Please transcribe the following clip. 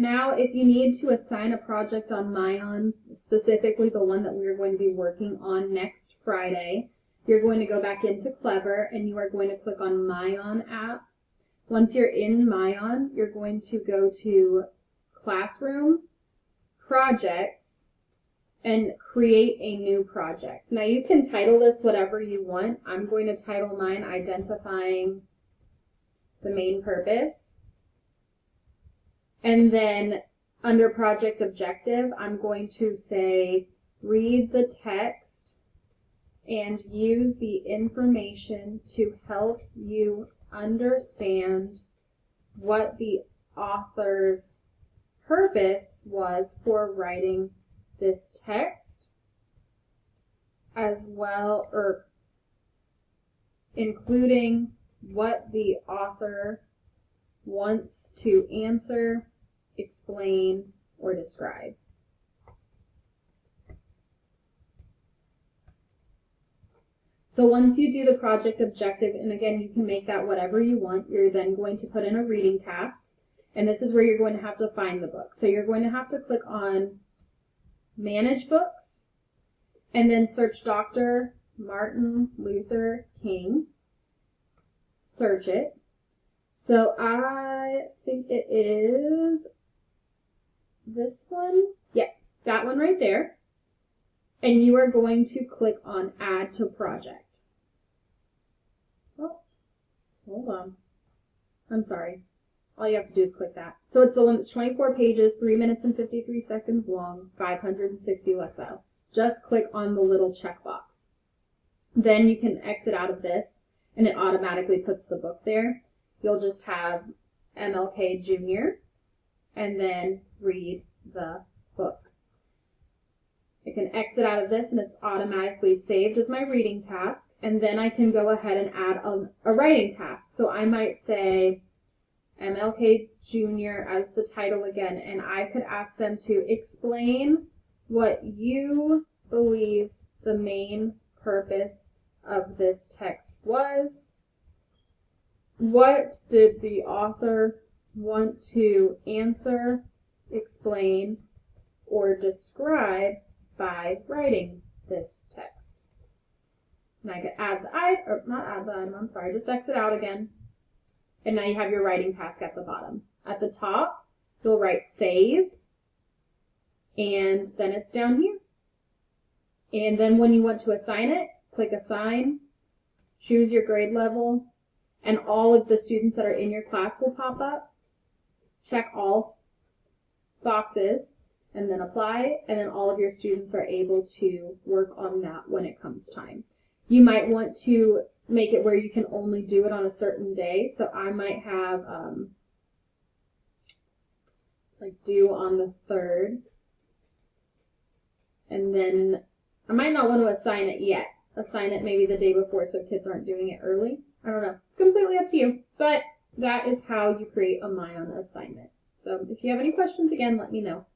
now, if you need to assign a project on Myon, specifically the one that we're going to be working on next Friday, you're going to go back into Clever and you are going to click on Myon app. Once you're in Myon, you're going to go to Classroom, Projects, and create a new project. Now you can title this whatever you want. I'm going to title mine Identifying the Main Purpose. And then under Project Objective, I'm going to say read the text and use the information to help you understand what the author's purpose was for writing this text, as well, or including what the author wants to answer, explain, or describe. So once you do the project objective, and again, you can make that whatever you want, you're then going to put in a reading task, and this is where you're going to have to find the book. So you're going to have to click on Manage Books, and then search Dr. Martin Luther King. Search it. So I think it is this one. Yeah, that one right there. And you are going to click on Add to Project. Oh, hold on. I'm sorry. All you have to do is click that. So it's the one that's 24 pages, 3 minutes and 53 seconds long, 560 Lexile. Just click on the little checkbox. Then you can exit out of this, and it automatically puts the book there. You'll just have MLK Jr. and then read the book. I can exit out of this and it's automatically saved as my reading task, and then I can go ahead and add a writing task. So I might say MLK Jr. as the title again, and I could ask them to explain what you believe the main purpose of this text was. What did the author want to answer, explain, or describe by writing this text? And I could add the item, or not add the item, I'm sorry, just exit out again. And now you have your writing task at the bottom. At the top, you'll write save, and then it's down here. And then when you want to assign it, click assign, choose your grade level, and all of the students that are in your class will pop up. Check all boxes, and then apply, and then all of your students are able to work on that when it comes time. You might want to make it where you can only do it on a certain day, so I might have like due on the 3rd, and then I might not want to assign it yet. Assign it maybe the day before so kids aren't doing it early. I don't know. It's completely up to you, but that is how you create a Myon assignment. So if you have any questions, again, let me know.